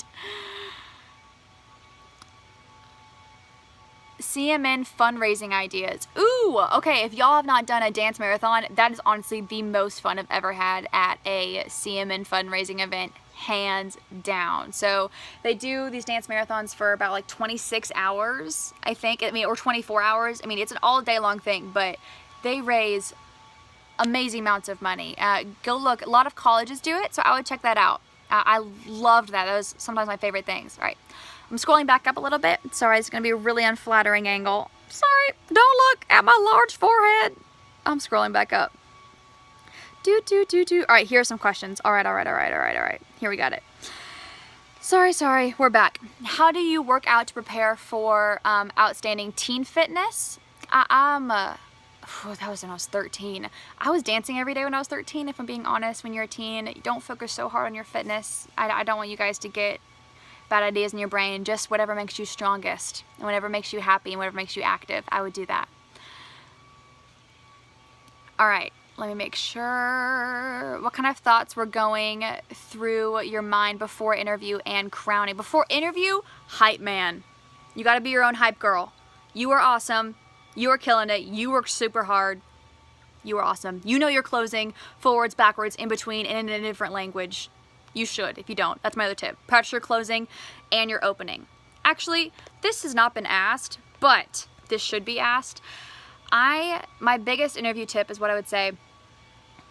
CMN fundraising ideas. Ooh, okay, if y'all have not done a dance marathon, that is honestly the most fun I've ever had at a CMN fundraising event, hands down. So they do these dance marathons for about like 26 hours, I think, or 24 hours. I mean, it's an all day long thing, but they raise amazing amounts of money. Go look, a lot of colleges do it, so I would check that out. I loved that. That was sometimes my favorite things. All right. I'm scrolling back up a little bit. Sorry, it's going to be a really unflattering angle. Sorry, don't look at my large forehead. I'm scrolling back up. All right, here are some questions. All right. Here we got it. Sorry, we're back. How do you work out to prepare for outstanding teen fitness? That was when I was 13. I was dancing every day when I was 13, if I'm being honest. When you're a teen, don't focus so hard on your fitness. I don't want you guys to get bad ideas in your brain. Just whatever makes you strongest and whatever makes you happy and whatever makes you active, I would do that. All right, let me make sure. What kind of thoughts were going through your mind before interview and crowning? Before interview, hype man. You got to be your own hype girl. You are awesome. You are killing it. You work super hard. You are awesome. You know your closing, forwards, backwards, in between, and in a different language. You should. If you don't, that's my other tip. Practice your closing and your opening. Actually, this has not been asked, but this should be asked. My biggest interview tip is what I would say.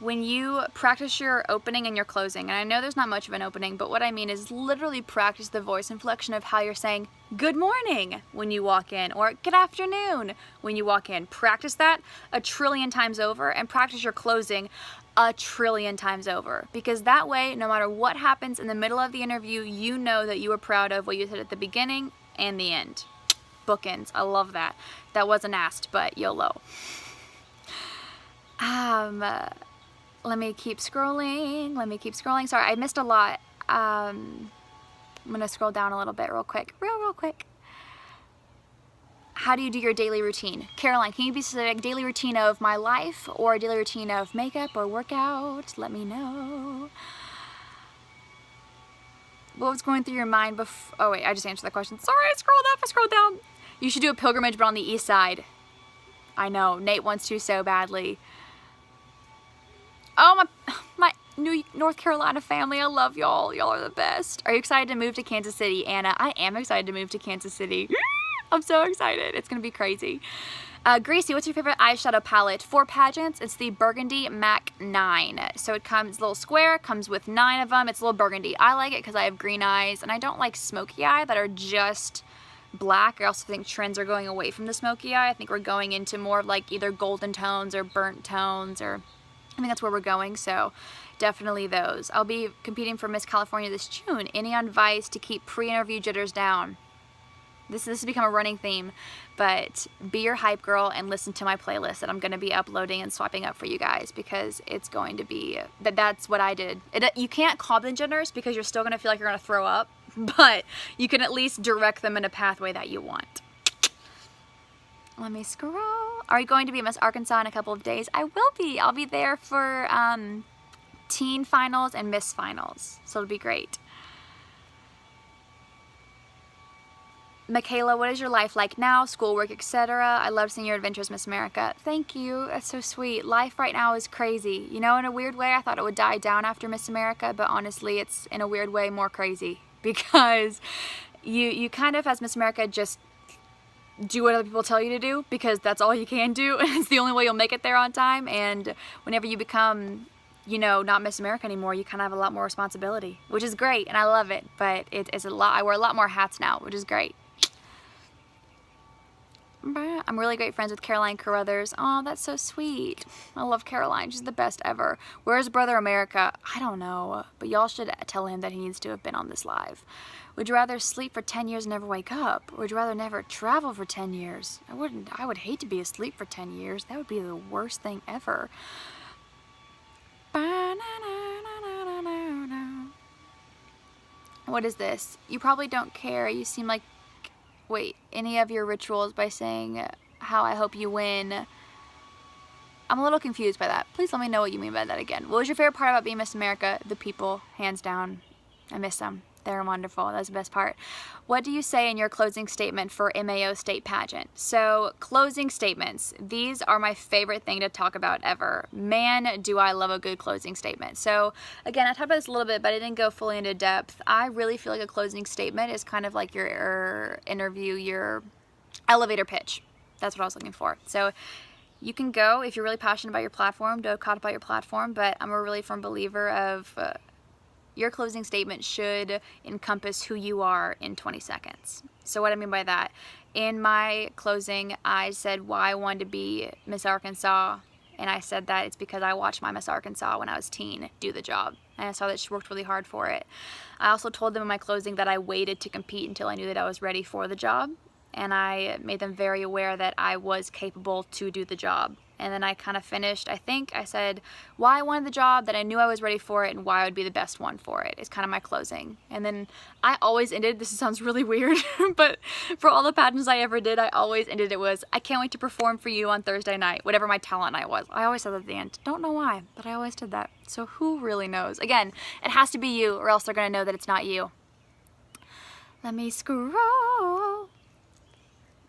When you practice your opening and your closing, and I know there's not much of an opening, but what I mean is literally practice the voice inflection of how you're saying good morning when you walk in, or good afternoon when you walk in. Practice that 1 trillion times over, and practice your closing 1 trillion times over, because that way, no matter what happens in the middle of the interview, you know that you were proud of what you said at the beginning and the end. Bookends. I love that. That wasn't asked, but YOLO. Let me keep scrolling. Sorry, I missed a lot. I'm gonna scroll down a little bit real quick. Real quick. How do you do your daily routine? Caroline, can you be specific? Daily routine of my life or a daily routine of makeup or workout? Let me know. What was going through your mind before? Oh wait, I just answered that question. Sorry, I scrolled down. You should do a pilgrimage, but on the east side. I know, Nate wants to so badly. Oh, my North Carolina family, I love y'all. Y'all are the best. Are you excited to move to Kansas City, Anna? I am excited to move to Kansas City. I'm so excited. It's going to be crazy. Gracie, what's your favorite eyeshadow palette for pageants? It's the Burgundy MAC 9. So it comes a little square, comes with 9 of them. It's a little burgundy. I like it because I have green eyes, and I don't like smoky eye that are just black. I also think trends are going away from the smoky eye. I think we're going into more of like either golden tones or burnt tones, or I think that's where we're going. So definitely those. I'll be competing for Miss California this June. Any advice to keep pre-interview jitters down? This has become a running theme, but be your hype girl and listen to my playlist that I'm going to be uploading and swiping up for you guys, because it's going to be, that's what I did. You can't calm the jitters because you're still going to feel like you're going to throw up, but you can at least direct them in a pathway that you want. Let me scroll. Are you going to be at Miss Arkansas in a couple of days? I will be. I'll be there for teen finals and Miss finals, so it'll be great. Michaela, what is your life like now? Schoolwork, etc. I love seeing your adventures, Miss America. Thank you. That's so sweet. Life right now is crazy. You know, in a weird way, I thought it would die down after Miss America, but honestly, it's in a weird way more crazy, because you kind of, as Miss America, just do what other people tell you to do, because that's all you can do, and it's the only way you'll make it there on time. And whenever you become, you know, not Miss America anymore, you kind of have a lot more responsibility, which is great, and I love it, but it's a lot. I wear a lot more hats now, which is great. I'm really great friends with Caroline Carruthers. Oh, that's so sweet. I love Caroline. She's the best ever. Where's Brother America? I don't know, but y'all should tell him that he needs to have been on this live. Would you rather sleep for 10 years and never wake up? Or would you rather never travel for 10 years? I would hate to be asleep for 10 years. That would be the worst thing ever. What is this? You probably don't care. You seem like, wait, any of your rituals by saying how I hope you win. I'm a little confused by that. Please let me know what you mean by that again. What was your favorite part about being Miss America? The people, hands down. I miss them. They're wonderful. That's the best part. What do you say in your closing statement for MAO State Pageant? So, closing statements. These are my favorite thing to talk about ever. Man, do I love a good closing statement. So, again, I talked about this a little bit, but I didn't go fully into depth. I really feel like a closing statement is kind of like your interview, your elevator pitch. That's what I was looking for. So, you can go, if you're really passionate about your platform, go caught about your platform, but I'm a really firm believer of your closing statement should encompass who you are in 20 seconds. So what I mean by that, in my closing, I said why I wanted to be Miss Arkansas, and I said that it's because I watched my Miss Arkansas when I was teen do the job, and I saw that she worked really hard for it. I also told them in my closing that I waited to compete until I knew that I was ready for the job, and I made them very aware that I was capable to do the job. And then I kind of finished, I think I said why I wanted the job, that I knew I was ready for it, and why I would be the best one for it. It's kind of my closing. And then I always ended, this sounds really weird, but for all the pageants I ever did, I always ended it was, I can't wait to perform for you on Thursday night, whatever my talent night was. I always said that at the end. Don't know why, but I always did that. So who really knows? Again, it has to be you, or else they're going to know that it's not you. Let me scroll.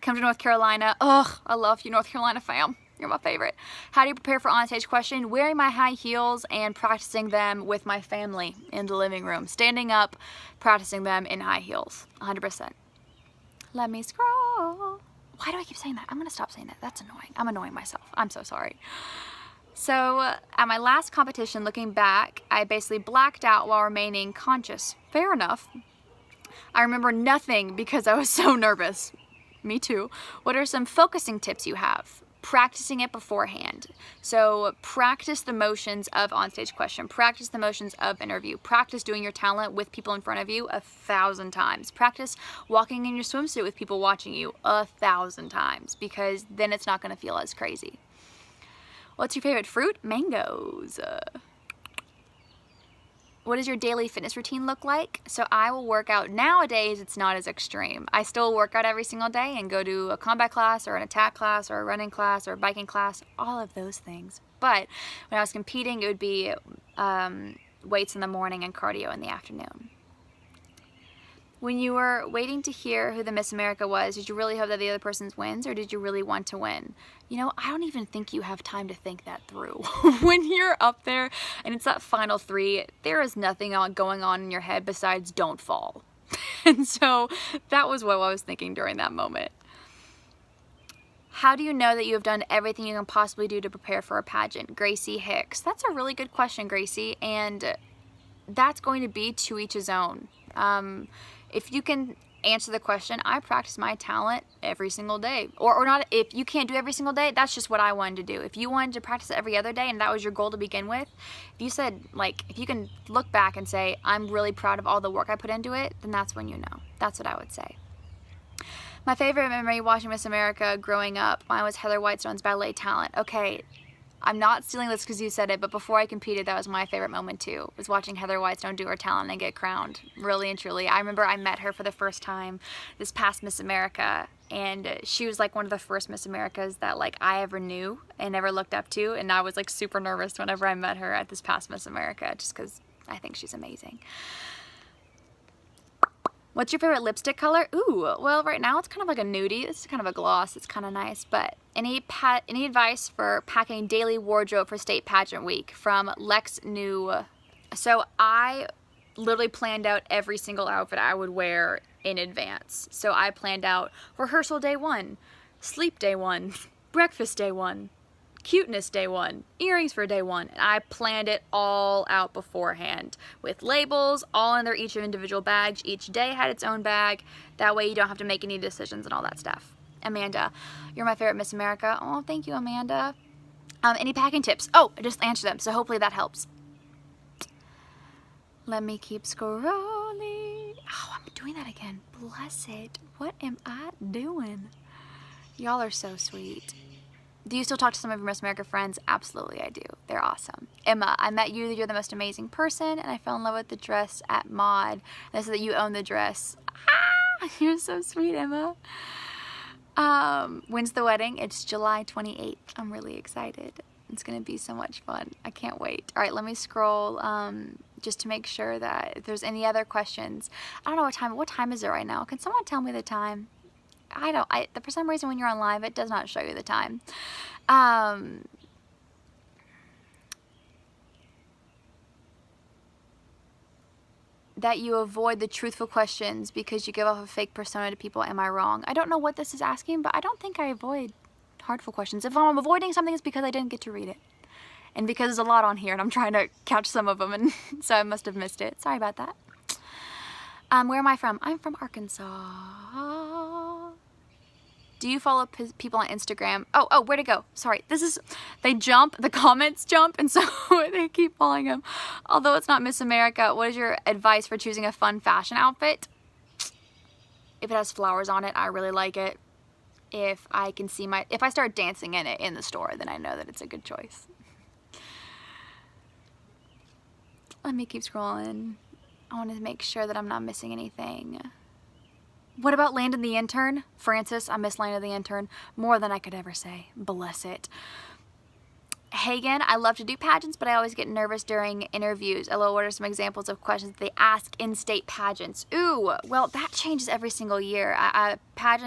Come to North Carolina. Ugh, I love you, North Carolina fam. You're my favorite. How do you prepare for onstage question? Wearing my high heels and practicing them with my family in the living room. Standing up, practicing them in high heels. 100%. Let me scroll. Why do I keep saying that? I'm going to stop saying that. That's annoying. I'm annoying myself. I'm so sorry. So, at my last competition, looking back, I basically blacked out while remaining conscious. Fair enough. I remember nothing because I was so nervous. Me too. What are some focusing tips you have? Practicing it beforehand. So practice the motions of onstage question, practice the motions of interview, practice doing your talent with people in front of you 1,000 times, practice walking in your swimsuit with people watching you 1,000 times, because then it's not going to feel as crazy. What's your favorite fruit? Mangoes. What does your daily fitness routine look like? So I will work out. Nowadays, it's not as extreme. I still work out every single day and go to a combat class or an attack class or a running class or a biking class, all of those things. But when I was competing, it would be weights in the morning and cardio in the afternoon. When you were waiting to hear who the Miss America was, did you really hope that the other person wins, or did you really want to win? You know, I don't even think you have time to think that through. When you're up there and it's that final 3, there is nothing going on in your head besides don't fall. And so that was what I was thinking during that moment. How do you know that you have done everything you can possibly do to prepare for a pageant? Gracie Hicks. That's a really good question, Gracie, and that's going to be to each his own. If you can answer the question, I practice my talent every single day. Or not, if you can't do every single day, that's just what I wanted to do. If you wanted to practice every other day and that was your goal to begin with, if you said, like, if you can look back and say, I'm really proud of all the work I put into it, then that's when you know. That's what I would say. My favorite memory watching Miss America growing up, mine was Heather Whitestone's ballet talent. Okay, I'm not stealing this because you said it, but before I competed, that was my favorite moment too, was watching Heather Whitestone do her talent and get crowned, really and truly. I remember I met her for the first time this past Miss America, and she was like one of the first Miss Americas that like I ever knew and ever looked up to, and I was like super nervous whenever I met her at this past Miss America, just because I think she's amazing. What's your favorite lipstick color? Ooh, well, right now it's kind of like a nudie. This is kind of a gloss. It's kind of nice. But any advice for packing daily wardrobe for state pageant week? From Lex New. So I literally planned out every single outfit I would wear in advance. So I planned out rehearsal day 1, sleep day 1, breakfast day 1, cuteness day 1, earrings for day 1, and I planned it all out beforehand with labels all in their each individual bags. Each day had its own bag. That way you don't have to make any decisions and all that stuff. Amanda, you're my favorite Miss America. Oh, thank you, Amanda. Any packing tips? Oh, I just answered them, so hopefully that helps. Let me keep scrolling. Oh, I'm doing that again. Bless it. What am I doing? Y'all are so sweet. Do you still talk to some of your Miss America friends? Absolutely, I do. They're awesome. Emma, I met you. You're the most amazing person, and I fell in love with the dress at Mod. They said that you own the dress. Ah, you're so sweet, Emma. When's the wedding? It's July 28th. I'm really excited. It's going to be so much fun. I can't wait. All right, let me scroll just to make sure that if there's any other questions. I don't know what time. What time is it right now? Can someone tell me the time? For some reason when you're on live, it does not show you the time. That you avoid the truthful questions because you give off a fake persona to people. Am I wrong? I don't know what this is asking, but I don't think I avoid hurtful questions. If I'm avoiding something, it's because I didn't get to read it. And because there's a lot on here and I'm trying to couch some of them, and so I must have missed it. Sorry about that. Where am I from? I'm from Arkansas. Do you follow people on Instagram? Oh, where'd it go? Sorry. They jump, the comments jump, and so they keep following them. Although it's not Miss America, what is your advice for choosing a fun fashion outfit? If it has flowers on it, I really like it. If I start dancing in it in the store, then I know that it's a good choice. Let me keep scrolling. I want to make sure that I'm not missing anything. What about Landon the Intern? Francis, I miss Landon the Intern more than I could ever say. Bless it. Hagen, I love to do pageants, but I always get nervous during interviews. LOL, what are some examples of questions that they ask in state pageants? Ooh, well, that changes every single year.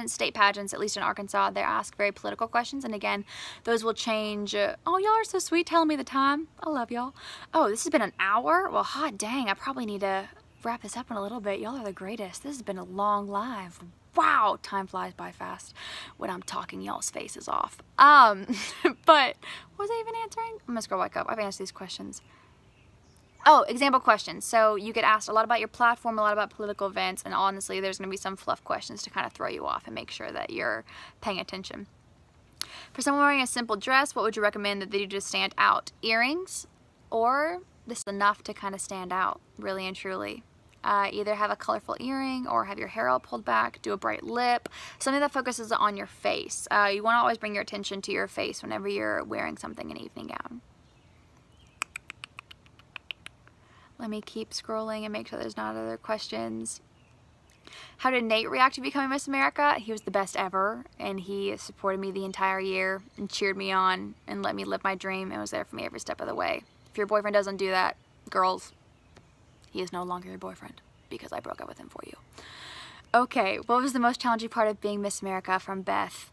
State pageants, at least in Arkansas, they ask very political questions, and again, those will change. Oh, y'all are so sweet telling me the time. I love y'all. Oh, this has been an hour? Well, hot dang, I probably need to wrap this up in a little bit. Y'all are the greatest. This has been a long live. Wow, time flies by fast when I'm talking y'all's faces off. But what was I even answering? I'm gonna scroll back up. I've answered these questions. Oh, example questions. So you get asked a lot about your platform, a lot about political events, and honestly, there's gonna be some fluff questions to kind of throw you off and make sure that you're paying attention. For someone wearing a simple dress, what would you recommend that they do to stand out? Earrings, or this is enough to kind of stand out, really and truly. Either have a colorful earring or have your hair all pulled back, do a bright lip, something that focuses on your face. You want to always bring your attention to your face whenever you're wearing something, an evening gown. Let me keep scrolling and make sure there's not other questions. How did Nate react to becoming Miss America? He was the best ever, and he supported me the entire year and cheered me on and let me live my dream and was there for me every step of the way. If your boyfriend doesn't do that, girls, he is no longer your boyfriend because I broke up with him for you. Okay, what was the most challenging part of being Miss America? From Beth.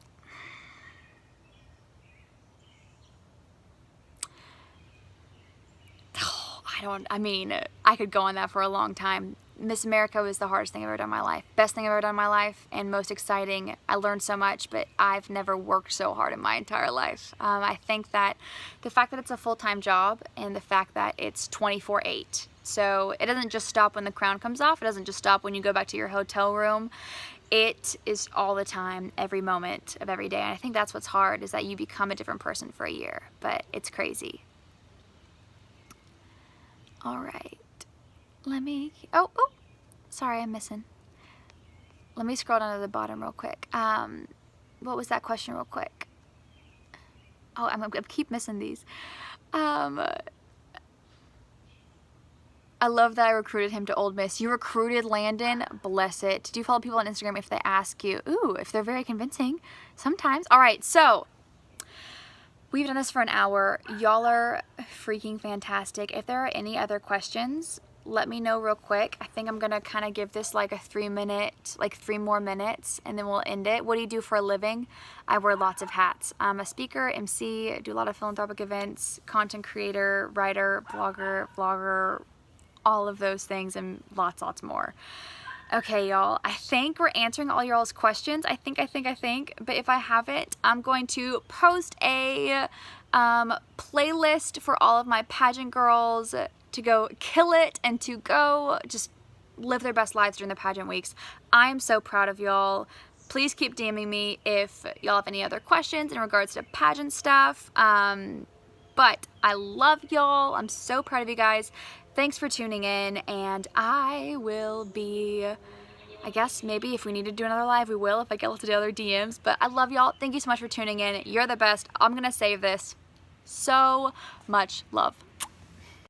I could go on that for a long time. Miss America was the hardest thing I've ever done in my life. Best thing I've ever done in my life, and most exciting. I learned so much, but I've never worked so hard in my entire life. I think that the fact that it's a full-time job and the fact that it's 24/8. So it doesn't just stop when the crown comes off. It doesn't just stop when you go back to your hotel room. It is all the time, every moment of every day. And I think that's what's hard, is that you become a different person for a year. But it's crazy. All right. Let me, oh, sorry, I'm missing. Let me scroll down to the bottom real quick. What was that question real quick? Oh, I keep missing these. I love that I recruited him to Old Miss. You recruited Landon, bless it. Do you follow people on Instagram if they ask you? Ooh, if they're very convincing, sometimes. All right, so we've done this for an hour. Y'all are freaking fantastic. If there are any other questions, let me know real quick. I think I'm gonna kind of give this like a 3 more minutes, and then we'll end it. What do you do for a living? I wear lots of hats. I'm a speaker, MC, do a lot of philanthropic events, content creator, writer, blogger, vlogger, all of those things and lots more. Okay, y'all, I think we're answering all y'all's questions. I think, but if I haven't, I'm going to post a playlist for all of my pageant girls to go kill it and to go just live their best lives during the pageant weeks. I am so proud of y'all. Please keep DMing me if y'all have any other questions in regards to pageant stuff. But I love y'all. I'm so proud of you guys. Thanks for tuning in, and I will be, I guess maybe if we need to do another live, we will if I get lots of other DMs. But I love y'all. Thank you so much for tuning in. You're the best. I'm gonna save this. So much love.